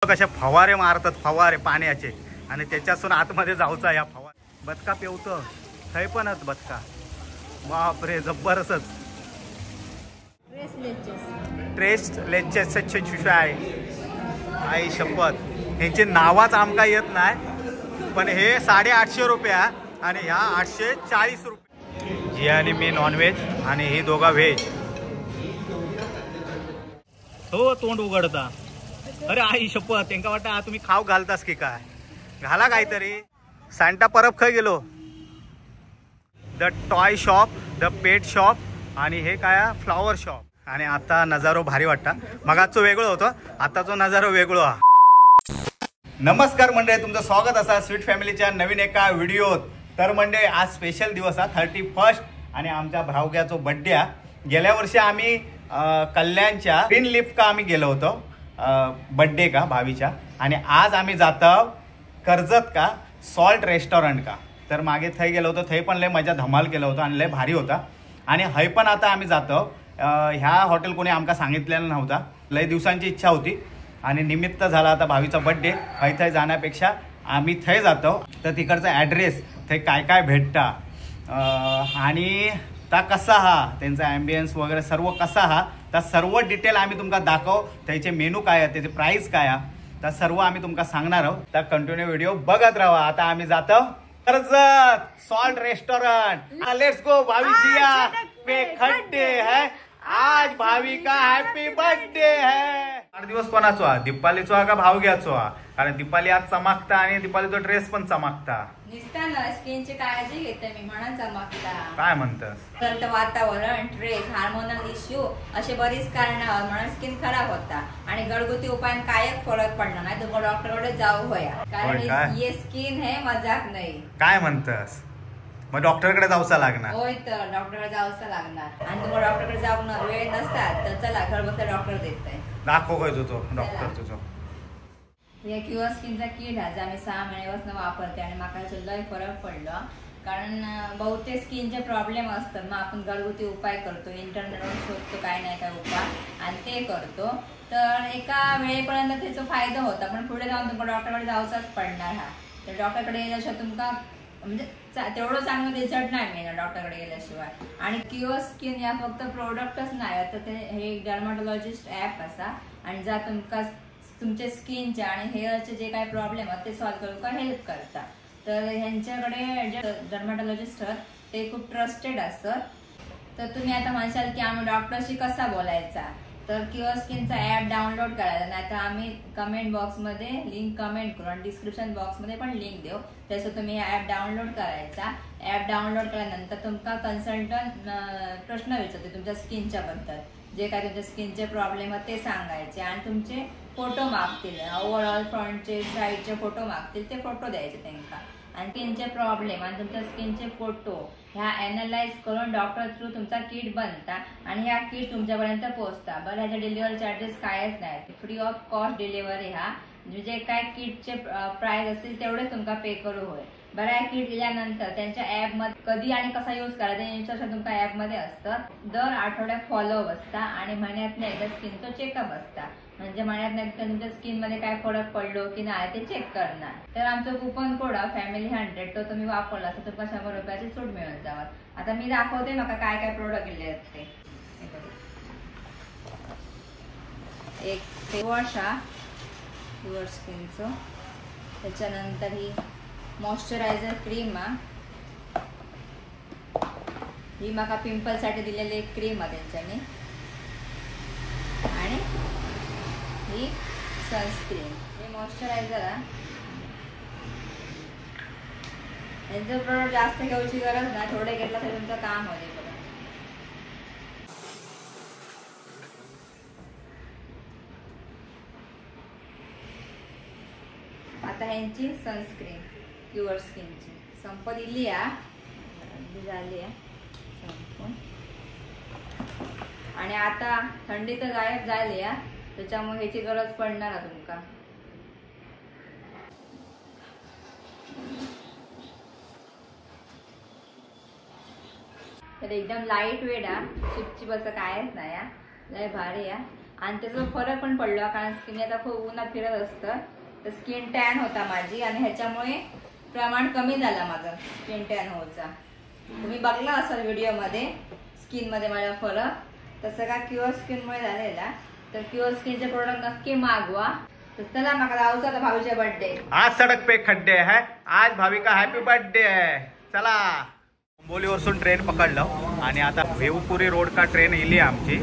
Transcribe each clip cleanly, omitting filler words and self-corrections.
कशा फवारे मारतात, फवारे पाण्याचे, आणि त्याच्यातून आतमध्ये जाऊचा या फवार. बदका पेवतं थंय पणच बदका. बापरे जबरदस्तच. ट्रेस लेचेसचे शिशा आहे. आई शपथ यांची नावाच आमका येत नाही, पण हे 850 रुपया आणि ह्या 840 रुपये. जी आणि मी नॉनव्हेज आणि ही दोघा व्हेज. हो तोंड उघडता. अरे आई शपथ त्यांका वाटतं तुम्ही खाऊ घालतास की काय. घाला काहीतरी. सांता परब खय गेलो. The toy shop, the pet shop आणि हे काय फ्लॉवर शॉप. आणि आता नजारो भारी वाटता. मगाचं वेगळं होतं, आताचा नजारो वेगळो हा. नमस्कार मंडळी, तुमचं स्वागत असा स्वीट फॅमिलीच्या नवीन एका व्हिडिओत. तर मंडळी आज स्पेशल दिवस हा 31 आणि आमच्या भावग्याचा बड्डे हा. गेल्या वर्षी आम्ही कल्याणच्या ग्रीन लिफ का आम्ही गेलो होतो बड्डे का भावीच्या, आणि आज आम्ही जातो कर्जत का सॉल्ट रेस्टॉरंट का. तर मागे थंय गेलो होतो, थंय पण लय मजा धमाल केलं होतं आणि लय भारी होता. आणि हय पण आता आम्ही जातो. ह्या हॉटेल कोणी आमका सांगितलेलं नव्हता, लय दिवसांची इच्छा होती आणि निमित्त झाला आता भावीचा बड्डे. हय थंय जाण्यापेक्षा आम्ही थंय जातो. तर तिकडचा ॲड्रेस थंय काय काय भेटता आणि ता कसा हा त्यांचा ॲम्बियन्स वगैरे सर्व कसा हा, तर सर्व डिटेल आम्ही तुमका दाखव. त्याचे मेनू काय आहे, त्याचे प्राइस काय आहे, तर सर्व आम्ही तुमका सांगणार आहोत. तर कंटिन्यू व्हिडिओ बघत राहा. आता आम्ही जातो Karjat salt restaurant. Let's go. भाविकिया पे खड्डे है आज, भावी का हॅपी बर्थडे है. 8 दिवस कोणाचो हा, दीपालीचो हा का भावग्याचो हा? कारण दीपाली आज चमकता आणि दीपालीचा ड्रेस पण चमकता. निसताना स्किनची काळजी घेते मी म्हणून चमकता. काय म्हणतस? वातावरण, स्ट्रेस, हार्मोनल इश्यू असे बरीच कारण म्हणून स्किन खराब होता. आणि घरगुती उपायान काय फरक पडणार नाही, तुम्हाला डॉक्टरकडे जाऊ होया. कारण हे स्किन हे मजाक नाही. काय म्हणतस? मग डॉक्टरकडे जाऊचा लागणार. होय, तर डॉक्टरकडे जाऊचा लागणार. आणि तुम्हाला डॉक्टरकडे जाऊन वेळ नसतात तर चला घर बसल्या डॉक्टर देत दाखव काय तो डॉक्टर तुझं. हे क्युअर स्किनचा किट हा जे आम्ही 6 महिन्यापासून वापरते आणि माका लय फरक पडला. कारण बहुतेक स्किनचे प्रॉब्लेम असतात, मग आपण घरगुती उपाय करतो, इंटरनेटवर शोधतो काय नाही काय उपाय आणि ते करतो. तर एका वेळेपर्यंत त्याचा फायदा होता, पण पुढे जाऊन तुम्हाला डॉक्टरकडे जाऊचाच पडणार हा. तर डॉक्टरकडे गेल्याशिवाय तुमका म्हणजे तेवढं चांगलं रिझल्ट नाही मिळणार डॉक्टरकडे गेल्याशिवाय. आणि क्युअर स्किन या फक्त प्रोडक्टच नाही, तर ते हे डर्माटॉलॉजिस्ट ॲप असा आणि जा तुमका तुमचे स्किनचे आणि हेअरचे जे काही प्रॉब्लेम आहेत ते सॉल्व्ह करू का हेल्प करतात. तर ह्यांच्याकडे जे डर्माटॉलॉजिस्ट आहेत ते खूप ट्रस्टेड असतात. तर तुम्ही आता म्हणशाल की आम्ही डॉक्टरशी कसा बोलायचा, तर क्युअर स्किनचा ॲप डाउनलोड करायचा. नाही तर आम्ही कमेंट बॉक्समध्ये लिंक कमेंट करू आणि डिस्क्रिप्शन बॉक्समध्ये पण लिंक देऊ. त्याचं तुम्ही ॲप डाउनलोड करायचा. ॲप डाउनलोड केल्यानंतर तुमका कन्सल्टंट प्रश्न विचारते तुमच्या स्किनच्या बद्दल, जे काय तुमच्या स्किनचे प्रॉब्लेम आहेत ते सांगायचे आणि तुमचे फोटो मागतील. ओव्हरऑल फ्रंटचे साईडचे फोटो मागतील, ते फोटो द्यायचे त्यांना. आणि स्किनचे प्रॉब्लेम आणि तुमच्या स्किनचे फोटो ह्या अॅनालाइज करून डॉक्टर थ्रू तुमचा किट बनता आणि ह्या किट तुमच्यापर्यंत पोहोचता. बरं, ह्याचे डिलिव्हरी चार्जेस कायच नाही, फ्री ऑफ कॉस्ट डिलिव्हरी. हा म्हणजे काय किटचे प्राइस असतील तेवढेच तुमका पे करू होय. बरं, या किट दिल्यानंतर त्यांच्या ॲपमध्ये कधी आणि कसा यूज करायचा इन्स्ट्रक्शन तुमच्या ॲपमध्ये असतं. दर आठवड्यात फॉलोअप असता आणि महिन्यातनं एकदा स्किनचं चेकअप असता. म्हणजे महिन्यातनं एकदा तुमच्या स्किनमध्ये काय फरक पडलो की नाही ते चेक करणार. तर आमचं कुपन कोड family100 तो तुम्ही वापरला तर तुम्हाला 100 रुपयाची सूट मिळून जावा. आता मी दाखवते नका काय काय प्रोडक्ट दिले आहेत ते. एक फेस वॉश हा प्युअर स्किनचं, त्याच्यानंतर ही मॉइश्चरायझर क्रीम हा, ही माका पिंपलसाठी दिलेली एक क्रीम आहे त्यांच्याने, आणि ही सनस्क्रीन. हे मॉइश्चरायझर हा, यांचं प्रोडक्ट जास्त घ्यायची गरज नाही, थोडे घेतलं तरी तुमचं काम होते. आता ह्यांची सनस्क्रीन प्युअर स्किनची संपलेली झाली आहे संपून. आणि आता थंडी तर गायब झाली आहे, त्याच्यामुळे ह्याची गरज पडणार आहे तुमका. तर एकदम लाईट वेट हा, चिपचिप असं कायच नाही, लय भारी आहे. आणि त्याचा फरक पण पडला, कारण मी आता खूप उन्हात फिरत असतं तर स्किन टॅन होता माझी, आणि ह्याच्यामुळे प्रमाण कमी झाला माझा स्किन टॅन होचा. तुम्ही बघला असाल व्हिडिओमध्ये स्किनमध्ये माझा फरक. तसं का क्युअर स्किनमुळे झालेला, तर क्युअर स्किनचे प्रोडक्ट नक्की मागवा. तर चला मग जाऊचा आता भाऊच्या बर्थडे. आज सडक पे खड्डे है, आज भाविका हॅपी बर्थडे है. चला बोलीवरसून ट्रेन पकडलं आणि आता भेवपुरी रोड का ट्रेन इली आमची.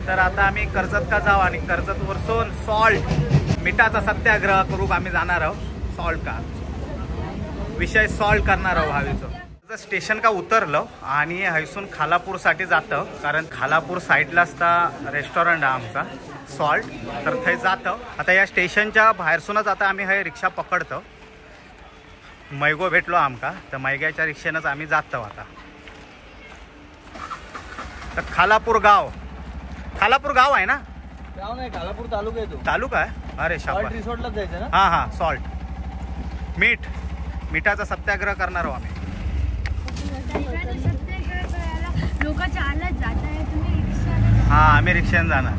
तर आता आम्ही कर्जत का जाऊ आणि कर्जत वरसून सॉल्ट मिठाचा सत्याग्रह करू आम्ही जाणार आहोत. सॉल्ट का विषय सॉल्ट करणार आहोत भावीचं. स्टेशन का उतरलं आणि हैसून खालापूरसाठी जातं, कारण खालापूर साईडलाच रेस्टॉरंट आहे आमचा सॉल्ट. तर थंय जातं. आता या स्टेशनच्या बाहेरसूनच आता आम्ही हे रिक्षा पकडतो. मैगो भेटलो आमका, तर मैग्याच्या रिक्षेनंच आम्ही जातो आता. तर खालापूर गाव आहे ना? गाव नाही, खालापूर तालुका आहे. तो तालुका आहे. अरे शाबास. रिसॉर्टला जायचं ना? हा सॉल्ट मिठाचा सत्याग्रह करणार आहोत आम्ही. हा आम्ही रिक्षाने जाणार.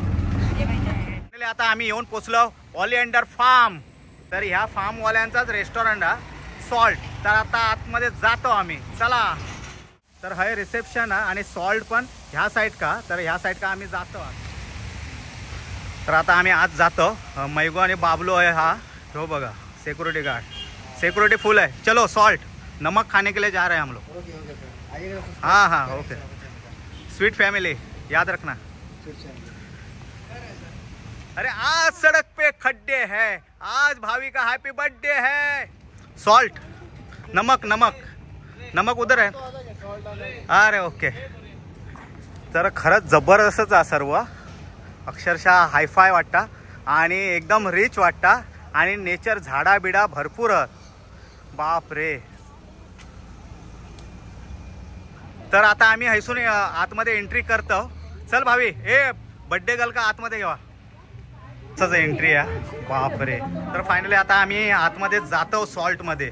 आता आम्ही येऊन पोचलो ऑलिएंडर फार्म. तर ह्या फार्म वाल्यांचाच रेस्टॉरंट आहे सॉल्ट. तर आता आतमध्ये जातो आम्ही. चला. तर हे रिसेप्शन आहे आणि सॉल्ट पण ह्या साईड का, तर ह्या साईड का आम्ही जातो. तर आता आम्ही आज जातो. मैगो आणि बाबलो आहे हा. हो बघा सिक्युरिटी गार्ड. सिक्युरिटी फुल है. चलो सॉल्ट नमक खाने के लिए जा रहे हैं हम लोग. हाँ ओके. स्वीट फैमिली याद रखना. अरे आज सड़क पे खड्डे है, आज भावी का हैप्पी बर्थडे है. सॉल्ट नमक उधर है. अरे ओके. तर खरंच जबरदस्तच आहे सर्व. अक्षरशः हायफाय वाटता आणि एकदम रिच वाटता आणि नेचर झाडा बिडा भरपूर. बाप रे. तर आता आम्ही हैसून आतमध्ये एंट्री करतो. चल भावी बर्थडे गर्ल का आतमध्ये घेवा. असंच एंट्री आहे. बाप रे. तर फायनली आता आम्ही आतमध्ये जातो सॉल्ट मध्ये.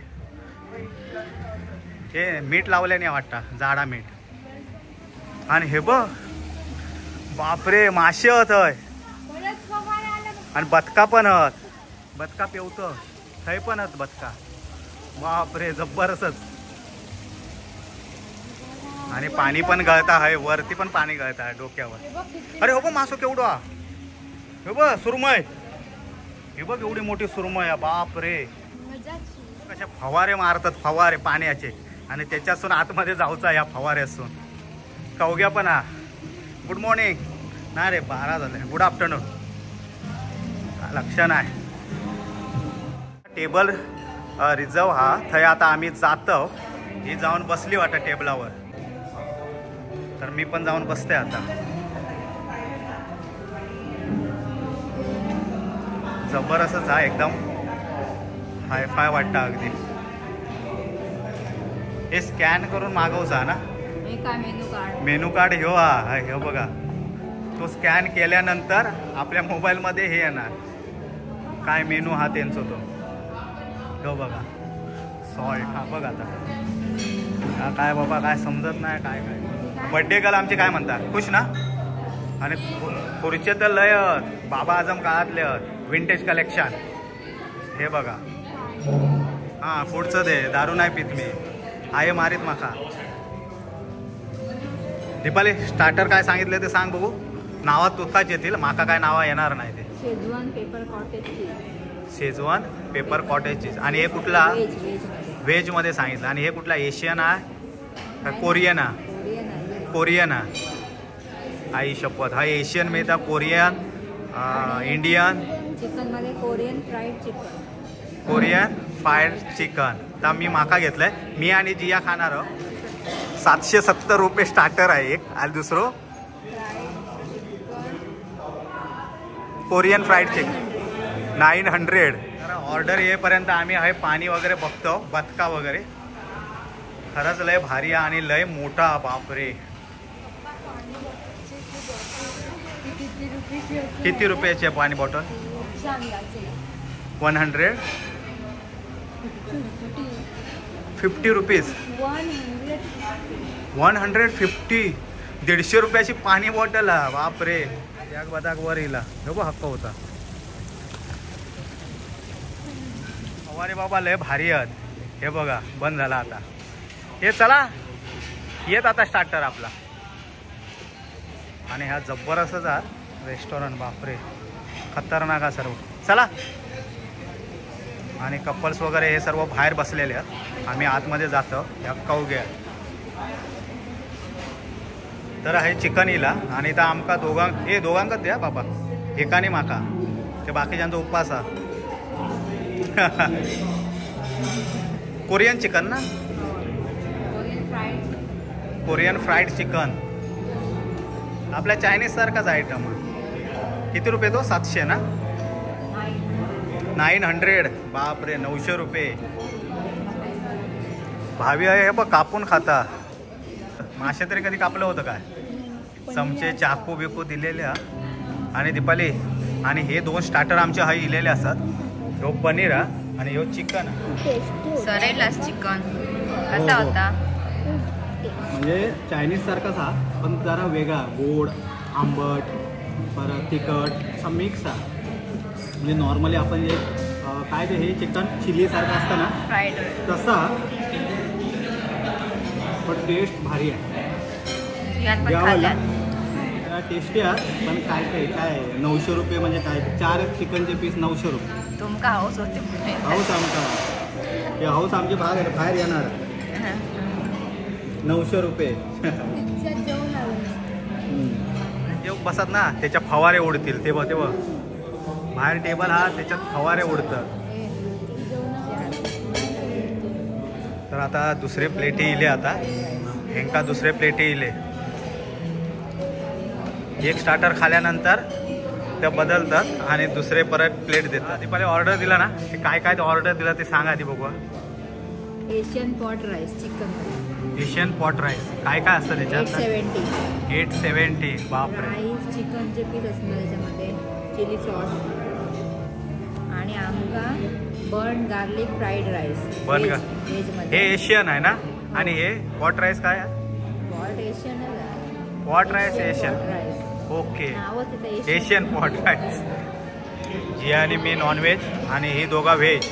हे मीठ लावल्याने वाटतं, जाडा मीठ. आणि हे बघ बापरे मासे हय आणि बदका पण हत. बदका पेवत थंय पण हत बदका. बापरे जबरदस्तच. आणि पाणी पण गळता आहे, वरती पण पाणी गळता आहे डोक्यावर. अरे हो बघ मासो केवढा. हे बघ सुरमय. हे बघ एवढी मोठी सुरमय. बाप रे. कशा फवारे मारतात, फवारे पाण्याचे, आणि त्याच्यातून आतमध्ये जाऊचा या फवाऱ्यातून. कवग्या पण हा. Good morning. नाही रे 12 झाले. Good afternoon. लक्ष नाही. टेबल रिझर्व हा. थंय आता आम्ही जातो. ही जाऊन बसली वाटतं टेबलावर. तर मी पण जाऊन बसते आता. जबरदस्तच आहे एकदम. हायफाय वाटतं अगदी. हे स्कॅन करून मागवचा ना मेनू कार्ड. ह्यो बघा. तो स्कॅन केल्यानंतर आपल्या मोबाईलमध्ये हे येणार काय मेनू हा त्यांचा. तो ह्यो बघा सॉल्ट. हा बघ आता काय बाबा काय समजत नाही काय. बर्थडे गर्ल आमचे काय म्हणतात, खुश ना. आणि पुढचे तर लय बाबा आझम काळातले विंटेज कलेक्शन. हे बघा. हां पुढचं दे. दारू नाही पित मी. आहे मारीत माका. दीपाली स्टार्टर काय सांगितले ते सांग बघू. नावात तुकाच येतील, माका काय नावा येणार नाही ते. Schezwan paper cottage cheese. Schezwan paper cottage cheese. आणि हे कुठला व्हेज मध्ये सांगितलं. आणि हे कुठला एशियन आहे कोरियन आहे. कोरियन आहे. आई शपथ. हा एशियन मिळता. कोरियन इंडियन चिकन मध्ये Korean fried chicken. Korean fried chicken. तर मी माका घेतलंय. मी आणि जिया खाणार आहोत. 770 रुपये स्टार्टर आहे एक. आणि दुसरं कोरियन फ्राईड चिकन 900. ऑर्डर येईपर्यंत आम्ही हे पाणी वगैरे बघतो. बदका वगैरे खरंच लय भारी आहे आणि लय मोठा. बापरे. किती रुपयाची आहे पाणी बॉटल. 150 रुपीज. 150. 150 रुपयाची पाणी बॉटल आहे. बापरे. याक बदाक वर येला नको हक्क होता. अरे बाबा लय भारी आहेत. हे बघा बंद झाला आता. हे चला येत आता स्टार्टर आपला. आणि हा जबरदस्तच रेस्टॉरंट बापरे खतरनाक सर्व. चला. आणि कपल्स वगैरे हे सर्व बाहेर बसलेले आहेत. आम्ही आतमध्ये जातो. या कौगे तर हे चिकन इला आणि इथं आमका दोघांकच द्या बाबा एकाने माका ते बाकीच्यांचा उपवास हा. कोरियन चिकन ना कोरियन फ्राईड चिकन आपल्या चायनीज सारखाच आयटम. किती रुपये तो 700 ना 900 बापरे 900 रुपये. भावी आहे हे बघ कापून खाता. मासे तरी कधी कापलं होतं काय. चमचे चाकू बिकू दिलेले आणि दीपाली आणि हे 2 स्टार्टर आमचे हा इलेले असतात. ह्यो पनीर आणि ह्यो चिकन. सरेलाच चिकन कसा होता म्हणजे चायनीज सारखाच हा पण जरा वेगळा गोड आंबट परत तिखट असा मिक्स आहे. म्हणजे नॉर्मली आपण जे काय ते हे चिकन चिली सारखं असतं ना फ्राईड तसा पण टेस्ट भारी आहे. टेस्टी आहे पण काय 900 रुपये म्हणजे काय 4 चिकनचे पीस 900 रुपये. तुमका हाऊस होते हाऊस आमचा हे हाऊस आमचे बाहेर येणार 900 रुपये. जेव्हा बसत ना त्याच्या फवारे उडतील ते बघ बाहेर टेबल हा त्याच्यात फवारे उडतात. तर आता दुसरे प्लेटी इले. आता हेंका दुसरे प्लेटी इले. एक स्टार्टर खाल्यानंतर ते बदलतात आणि दुसरे परत प्लेट देतात. ती पहिले ऑर्डर दिला ना ते काय ऑर्डर दिला ते सांगा ती बघू. Asian pot rice chicken. Asian pot rice काय असतं त्याच्यात 870 बापरे. राईस चिकनचे पीस असणार त्याच्यामध्ये चिली सॉस आणि आमका burn garlic fried rice. Burn हे एशियन आहे ना आणि हे पॉट राईस काय pot Asian pot rice Asian. Okay Asian pot rice. जी आणि मी नॉनव्हेज आणि ही दोघा व्हेज.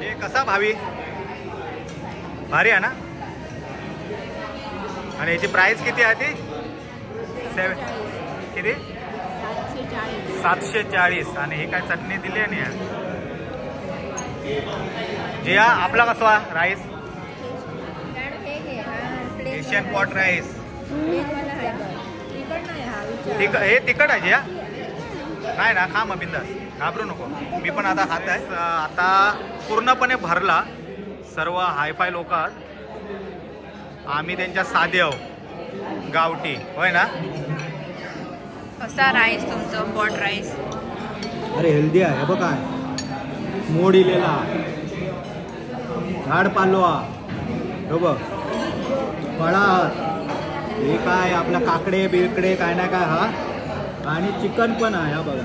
हे कसा भावी भारी आहे ना. आणि याची प्राइस किती आहे ती 7 किती 740. आणि ही काय चटणी दिली आहे ना जी हा आपला कसा राईस एशियन पॉट राईस. हे तिखट आहे जिया नाही ना खा मग बिंदास घाबरू नको. मी पण आता खात आहे. आता पूर्णपणे भरला. सर्व हायफाय लोक आम्ही त्यांच्या साधे आहो गावठी होय ना. कसा राईस तुमचं पॉट राईस. अरे हेल्दी आहे बघा मोड इलेला झाड पालवा हो बघ फळा हे काय आपला काकडे बिरकडे काय ना काय हा. आणि चिकन पण आहे हा बघा.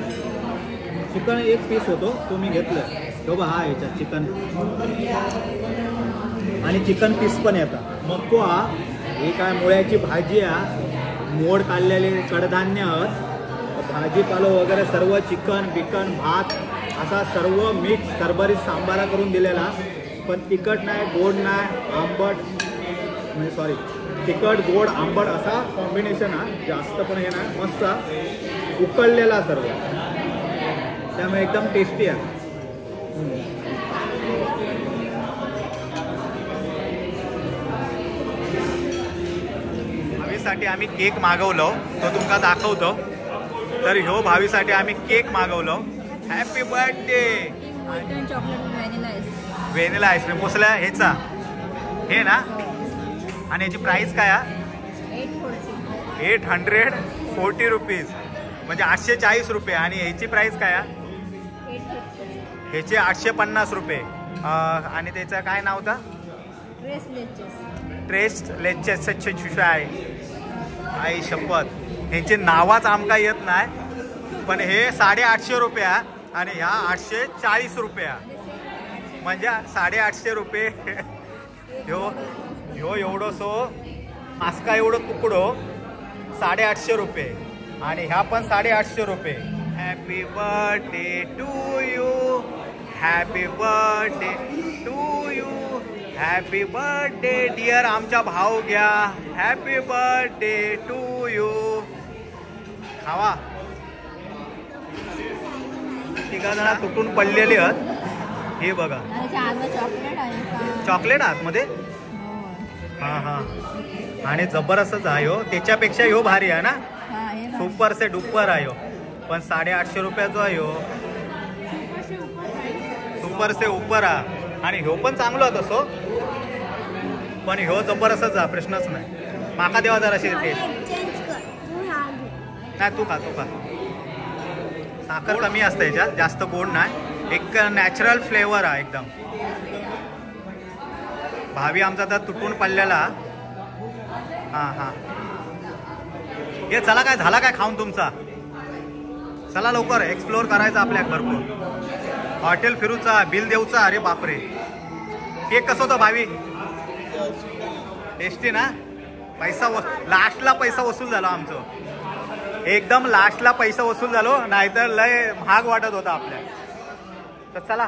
चिकन एक पीस होतो तो मी घेतलं तो बघा हा याच्यात चिकन आणि चिकन पीस पण येतात. मग तो हा हे काय मुळ्याची भाजी आहे मोड काढलेले कडधान्य भाजीपालो वगैरे सर्व चिकन बिकन भात असा सर्व मिक्स सरभरीत सांबारा करून दिलेला. पण तिखट नाही गोड नाही आंबट म्हणजे सॉरी तिखट गोड आंबट असा कॉम्बिनेशन हा. जास्त पण हे नाही मस्त उकळलेला सर्व त्यामुळे एकदम टेस्टी आहे. भावीसाठी आम्ही केक मागवलो तो तुमका दाखवतो. तर ह्यो भावीसाठी आम्ही केक मागवलो. Happy birthday. व्हॅनिला आईस्क्रीम पोचल्या ह्याचा हे ना. आणि याची प्राइस काय आहे 840 रुपीज म्हणजे 840 रुपये. आणि ह्याची प्राइस काय आहे ह्याचे 850 रुपये. आणि त्याचं काय नाव होतं ट्रेस लेचेस आहे. आई शपथ ह्यांचे नावाच आमका येत नाही पण हे 850 रुपये आणि ह्या 840 रुपये म्हणजे 850 रुपये. ह्यो एवढं सो आसका एवढं तुकडो 850 रुपये आणि ह्या पण 850 रुपये. Happy birthday to you, happy birthday to you, happy birthday dear आमचा भाऊ घ्या, हॅपी बर्थडे टू यू. खावा. तिघा जण तुटून पडलेले आहेत. हे बघा चॉकलेट आतमध्ये. हा हा. आणि जबरदस्तच आहे हो. त्याच्यापेक्षा ह्यो भारी आहे ना. सुपर से डुपर आहे हो. पण 850 रुपयाचा आहे हो. सुपर से उपर आहे. आणि ह्यो पण चांगलो तसो, पण ह्यो जबरदस्तच आहे, प्रश्नच नाही. माका देवा जराशी टेस्ट नाही. तू खा. साखर कमी असते याच्यात, जास्त गोड नाही. एक नॅचरल फ्लेवर आहे एकदम. भावी आमचा तर तुटून पडलेला. हां हां. हे चला, काय झाला काय खाऊन तुमचा? चला लवकर एक्सप्लोर करायचं आपल्याला भरपूर. हॉटेल फिरूचा, बिल देऊचा. अरे बापरे. केक कसं होतं भावी? टेस्टी ना. पैसा लास्टला पैसा वसूल झाला आमचं. एकदम लास्टला पैसा वसूल झालो, नाहीतर लय महाग वाटत होता आपल्याला. तर चला.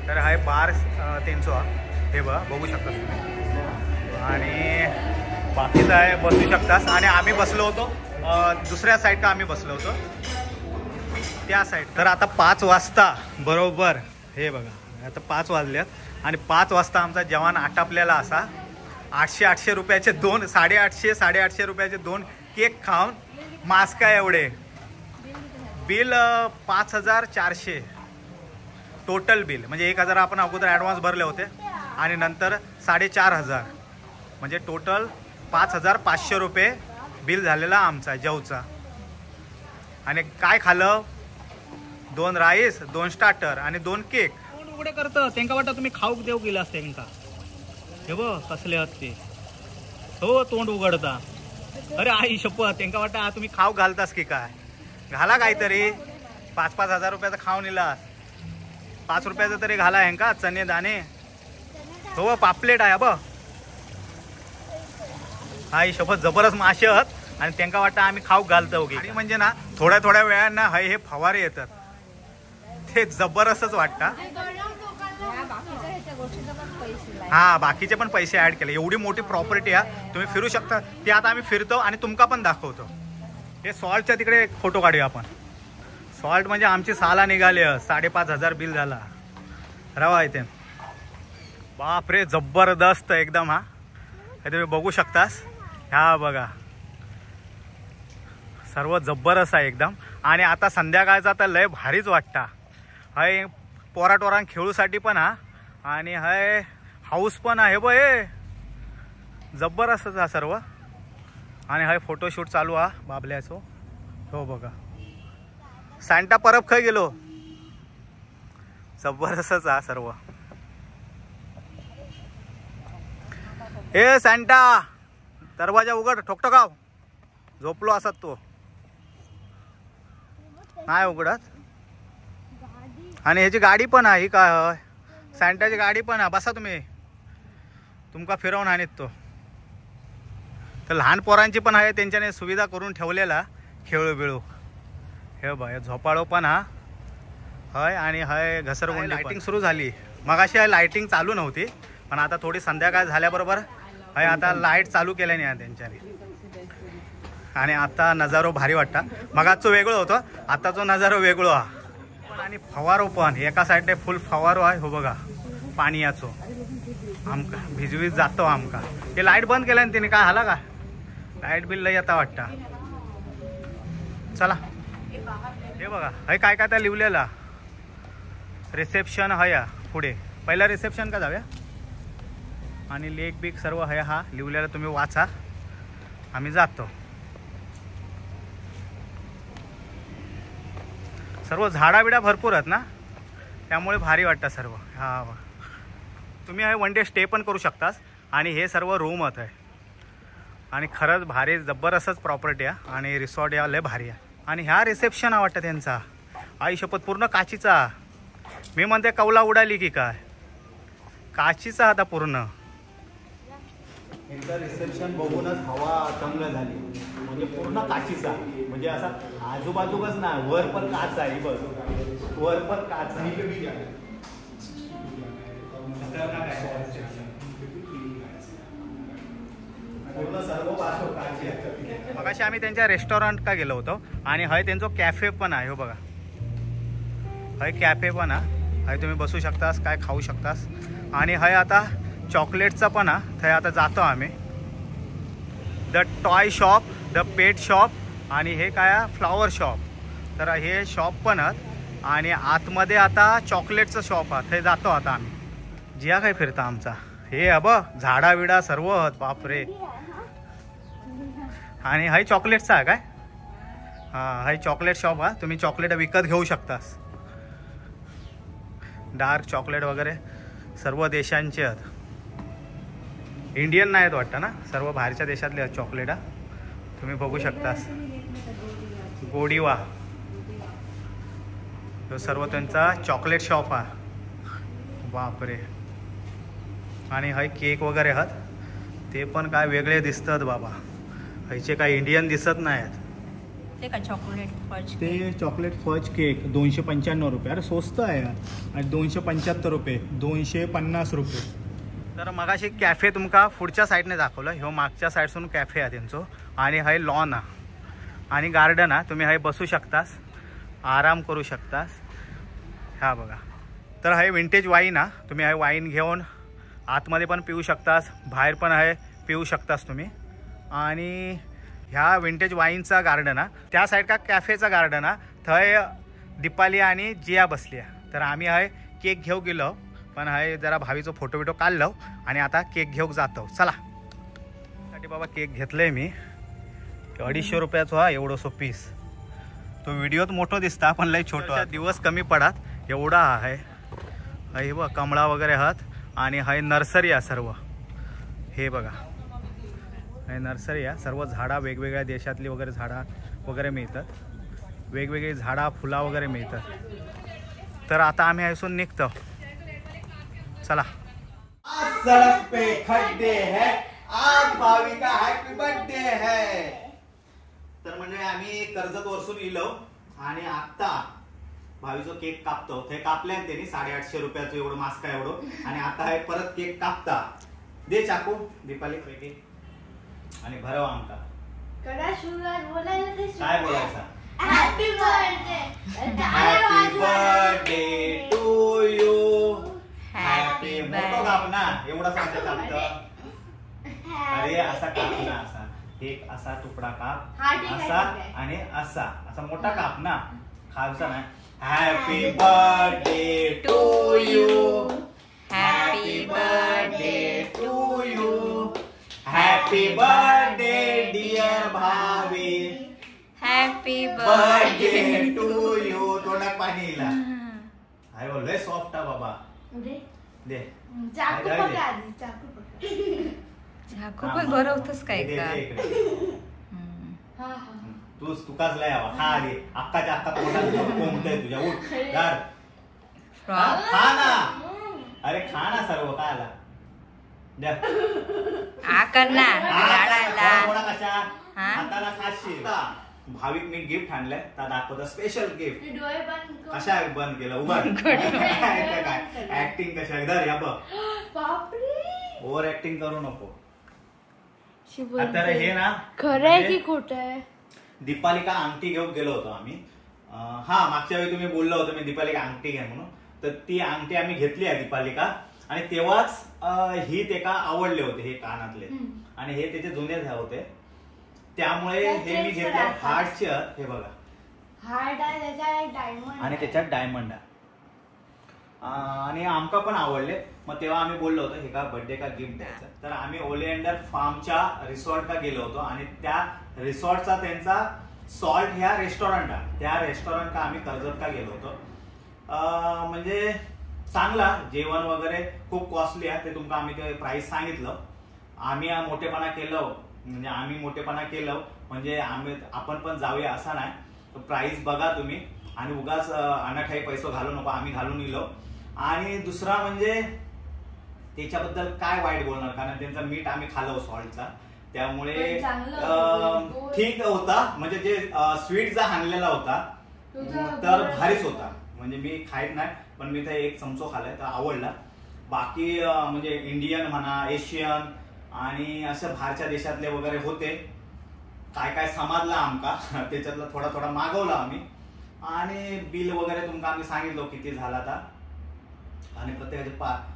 तर हाय बार 300. हे बघू शकता तुम्ही. आणि बाकीचं आहे बसू शकतास. आणि आम्ही बसलो होतो दुसऱ्या साईडला, आम्ही बसलो होतो त्या साईड. तर आता 5 वाजता बरोबर. हे बघा आता 5 वाजल्यात. आणि 5 वाजता आमचा जेवण आटापलेला असा. 800 रुपयाचे 2, 850 रुपयाचे 2 केक खाऊन मास्क आहे एवढे. Bill 5400 total bill. म्हणजे 1000 आपण अगोदर ॲडव्हान्स भरले होते आणि नंतर 4500, म्हणजे टोटल 5500 रुपये बिल झालेला आमचा जेवचा. आणि काय खाल्लं? 2 राईस, 2 स्टार्टर आणि 2 केक. कोण उघडे करतं त्यांना वाटतं तुम्ही खाऊक देऊ गेला असते त्यांना. हे बघ कसले आहात ते. हो तोंड उघडता. अरे आई शपथ त्यांना वाटतं तुम्ही खाऊ घालतास की काय. घाला काहीतरी. 5-5 हजार रुपयाचा खाऊन इलास. 5 रुपयाचं तरी घाला ह्यांका चणे दाणे. हो पापलेट आहे बघ. आई शपथ जबरदस्त मासे आहेत. आणि त्यांना वाटतं आम्ही खाऊ घालतो की. म्हणजे ना थोड्या वेळांना हे फवारे येतात. ते जबरदस्तच वाटतं. हा बाकीचे पण पैसे ऍड केले. एवढी मोठी प्रॉपर्टी आहे, तुम्ही फिरू शकता. ते आता आम्ही फिरतो आणि तुमका पण दाखवतो. हे सॉल्टच्या तिकडे एक फोटो काढूया आपण. सॉल्ट म्हणजे आमची साला निघाली 5500 बिल झाला. रवा इथे. बापरे जबरदस्त एकदम. हा हे तुम्ही बघू शकतास. ह्या बघा सर्व जबरदस्त आहे एकदम. आणि आता संध्याकाळचा तर लय भारीच वाटता. हाय पोराटोरांना खेळूसाठी पण हा. आणि हाय हाऊस पण आहे बघ. हे जबरदस्तच हा सर्व. आणि हाय फोटोशूट चालू हा बाबल्याचो. हो बघा सांता परब खय गेलो. जबरदस्तच हा सर्व. ए सांता दरवाजा उघड. ठोकठोकाव. झोपलो असत तो नाही उघडत. आणि ह्याची गाडी पण आहे. काय सांताची गाडी पण आहे. बसा तुम्ही. तुमका फिरवून आणत तो. तर लहान पोरांची पण आहे. त्यांच्याने सुविधा करून ठेवलेला खेळू बिळू. हे बाय झोपाळो पण हा हय. आणि हय घसरगुंडी. लाइटिंग सुरू झाली. मगाशी लाइटिंग चालू नव्हती, पण आता थोडी संध्याकाळ झाल्याबरोबर हय आता लाईट चालू केल्याने आहे त्यांच्याने. आणि आता नजारो भारी वाटता. मगाचो वेगळं होतं, आताचो नजारो वेगळो हा. आणि फवारो पण एका साईडने फुल फवारो आहे. हो बघा पाणी याचो आमका भिजवीत जातो आमका. ते लाईट बंद केल्याने तिने काय झाला का. लाईट बिल लय येता वाटता. चला हे बघा हय काय काय त्या लिवलेला. रिसेप्शन हया पुढे. पहिला रिसेप्शन का जाऊया. आणि लेक बिक सर्व हया हा लिवलेला तुम्ही वाचा. आम्ही जातो. सर्व झाडा बिडा भरपूर आहेत ना, त्यामुळे भारी वाटतं सर्व. हा तुम्ही हे वन डे स्टे पण करू शकतास. आणि हे सर्व रूम आहे. आणि खरंच भारी जबरदस्तच प्रॉपर्टी आहे. आणि रिसॉर्ट या लय भारी आहे. आणि ह्या रिसेप्शन वाटतं त्यांचा. आई शपथ पूर्ण काचीचा. मी म्हणते कौला उडाली की काय. काचीचा आता पूर्ण. यांचं रिसेप्शन बघूनच हवा तंग झाली. म्हणजे पूर्ण काचीचा, म्हणजे असा आजूबाजूच ना, वर पण काच आहे बघ, वर पण काच आहे. पूर्ण सर्व बाजू काची आहे. मगाशी आम्ही त्यांच्या रेस्टॉरंट का गेलो होतो आणि हय त्यांचं कॅफे पण आहे. हो बघा, हय कॅफे पण आहे. हय तुम्ही बसू शकतास, काय खाऊ शकतास. आणि हय आता चॉकलेटचं पण आहे. थंय आता जातो आम्ही. The toy shop, the pet shop आणि हे काय फ्लॉवर शॉप. तर हे शॉप पण आहेत आणि आतमध्ये आता चॉकलेटचं शॉप आहे. ते जातो आता आम्ही. जिया काय फिरता आमचा. हे अब झाडा विडा सर्व आहेत. बापरे. आणि हाय चॉकलेटचा आहे काय. हां, हाय चॉकलेट शॉप आहे. तुम्ही चॉकलेट विकत घेऊ शकतास. डार्क चॉकलेट वगैरे सर्व देशांचे आहेत. इंडियन नाही आहेत वाटतं ना, सर्व बाहेरच्या देशातले आहेत चॉकलेट. तुम्ही बघू शकतास. गोडीवा तो सर्व त्यांचा चॉकलेट शॉप आहे. बापरे. आणि हाय केक वगैरे आहेत. ते पण काय वेगळे दिसतात बाबा. ह्याचे काय इंडियन दिसत नाहीत. ते का चॉकलेट फज, ते चॉकलेट फज केक 295 रुपये. अरे स्वस्त आहे. आणि 275 रुपये, 250 रुपये. तर मगाशी कॅफे तुमका पुढच्या साईडने दाखवलं. ह्यो मागच्या साईडसून कॅफे आहे त्यांचं. आणि हाय लॉन आहे आणि गार्डन आहे. तुम्ही हाय बसू शकतास, आराम करू शकतास. हा बघा. तर हाय विंटेज वाईन आहे. तुम्ही हाय वाईन घेऊन आतमध्ये पण पिऊ शकतास, बाहेर पण आहे पिऊ शकतास तुम्ही. आणि ह्या विंटेज वाईनचा गार्डन आहे. त्या साईड का कॅफेचा गार्डन आहे. थंय दीपाली आणि जिया बसली आहे. तर आम्ही हाय केक घेऊ गेलो, पण हाय जरा भावीचं फोटो बिटो काढलो आणि आता केक घेऊ जातो. चला. साठी बाबा केक घेतलंय मी. 250 रुपयाचं हा एवढंसो पीस. तो व्हिडिओत मोठं दिसता पण लय छोटं. दिवस कमी पडात एवढा आहे. हे बघ कमळा वगैरे आहात. आणि हाय नर्सरी आहे सर्व. हे बघा, हे नर्सरी आहे. सर्व झाडा वेगवेगळ्या देशातली वगैरे झाडा वगैरे मिळतात. वेगवेगळी झाडा फुला वगैरे मिळतात. तर आता आम्ही ऐसून निघतो. चला. सड़क पे खड्डे है, आज भावी का हॅपी बर्थडे है. तर म्हणजे आम्ही कर्जत वरसून इलो आणि आता भावीचो केक कापतो. ते कापले त्यांनी 850 रुपयाचं एवढं मास्क आहे एवढं. आणि आता हे परत केक कापता. दे चाकू दीपाली पैकी आणि भरव आमका. काय बोलायचा. Happy birthday. Happy birthday to you. Happy मोठो काप ना, एवढा सांगता कापतं. अरे असा काप ना, असा एक असा तुकडा काप, असा आणि असा असा मोठा काप ना, खालचा ना. Happy birthday to you. Happy birthday to you. Happy birthday dear Bhavi. Happy birthday to you. तोंडात पाणी येईल. अरे बोल सॉफ्ट आहे बाबा. दे चाकू पकड आधी, चाकू पकड. झाकू पण भरवतोस काय का. हा हा. तुकाच लय हवा. खा आधी. अक्काच्या अक्का तोंडात कोंबतंय तुझ्या. उठ गार. खा ना. अरे खा ना सर्व. काय आला द्या. कशा हाताला खाशील. भाविक मी गिफ्ट आणलंय त्या दाखवता. Special gift. डोळे बंद कर. कशा बंद केलं. उभं काय ऍक्टिंग कशा एकदा या बघ. बापरे. ओव्हर ऍक्टिंग करू नको. आता हे ना खरं आहे की खोटं आहे. दीपालिका अंगठी घेऊन गेलो होतो आम्ही. हा मागच्या वेळी तुम्ही बोललो होतो मी दीपालिका अंगठी घ्या म्हणून. तर ती अंगठी आम्ही घेतली आहे दीपालिका. आणि तेव्हाच ही ते का आवडले होते हे कानातले. आणि हे त्याचे जुने होते त्यामुळे हे मी घेतले. हार्टचे हे बघा. हार्ट आहे त्याच्यात डायमंड आणि त्याच्यात डायमंड आहे. आणि आमका पण आवडले. मग तेव्हा आम्ही बोललो होतो हे का बर्थडे का गिफ्ट द्यायचं. तर आम्ही ओलिएंडर फार्मच्या रिसॉर्टला गेलो होतो आणि त्या रिसॉर्टचा त्यांचा सॉल्ट ह्या रेस्टॉरंट आहे. त्या रेस्टॉरंटला आम्ही कर्जत का गेलो होतो. म्हणजे चांगला जेवण वगैरे खूप कॉस्टली आहे. ते तुमका आम्ही ते प्राइस सांगितलं. आम्ही मोठेपणा केलं म्हणजे आम्ही मोठेपणा केलं म्हणजे आपण पण जाऊया असा नाही. प्राइस बघा तुम्ही आणि उगाच अनाठाई पैसे घालू नको. आम्ही घालून इलो. आणि दुसरा म्हणजे त्याच्याबद्दल काय वाईट बोलणार, कारण त्यांचा मीठ आम्ही खाल्लो सॉल्टचा, त्यामुळे पण चांगलं होतं. ठीक होता. म्हणजे जे स्वीट जा आणलेला होता तर भारीच होता. म्हणजे मी खाईत नाही, पण मी ते एक चमचो खाल्लाय तर आवडला. बाकी म्हणजे इंडियन म्हणा, एशियन आणि असं बाहेरच्या देशातले वगैरे होते. काय काय समजला आमका त्याच्यातला थोडा थोडा मागवला आम्ही, आणि बिल वगैरे तुमका आम्ही सांगितलं किती झाला आता, आणि प्रत्येकाचे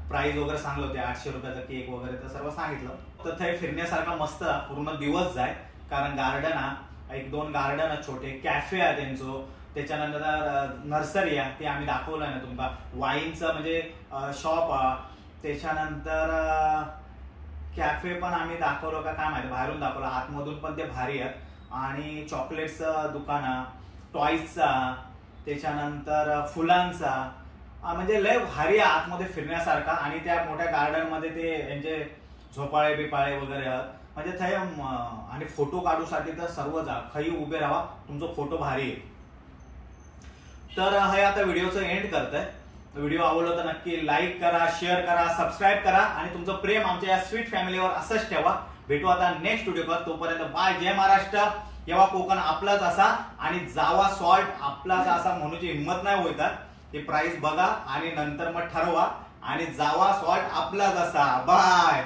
प्राइस वगैरे सांगलं होते. 800 रुपयाचा केक वगैरे तर सर्व सांगितलं. तर ते फिरण्यासारखा मस्त पूर्ण दिवस जाय, कारण गार्डन एक 2 गार्डन छोटे, कॅफे आहे त्यांचं, त्याच्यानंतर नर्सरी आहे ते आम्ही दाखवलं ना तुमका, वाईनचं म्हणजे शॉप, त्याच्यानंतर कॅफे पण आम्ही दाखवलं का काय माहिती, बाहेरून दाखवलं, आतमधून पण ते भारी आहेत. आणि चॉकलेटचं दुकान, टॉईजचा, त्याच्यानंतर फुलांचा, म्हणजे लय भारी आहे आतमध्ये फिरण्यासारखा. आणि त्या मोठ्या गार्डन मध्ये ते यांचे झोपाळे बिपाळे वगैरे आहेत, म्हणजे थंय आणि फोटो काढूसाठी तर सर्व जा खई उभे राहा, तुमचा फोटो भारी आहे. तर हे आता व्हिडिओचं एंड करतंय. व्हिडिओ आवडला तर नक्की लाईक करा, शेअर करा, सबस्क्राईब करा, आणि तुमचं प्रेम आमच्या या स्वीट फॅमिलीवर असंच ठेवा. भेटू आता नेक्स्ट व्हिडिओ. तोपर्यंत बाय, जय महाराष्ट्र. येवा कोकण आपलाच असा, आणि जावा सॉल्ट आपलाच असा म्हणूची हिंमत नाही होता. ते प्राइस बघा आणि नंतर मग ठरवा, आणि जावा सॉल्ट आपलाच असा. बाय.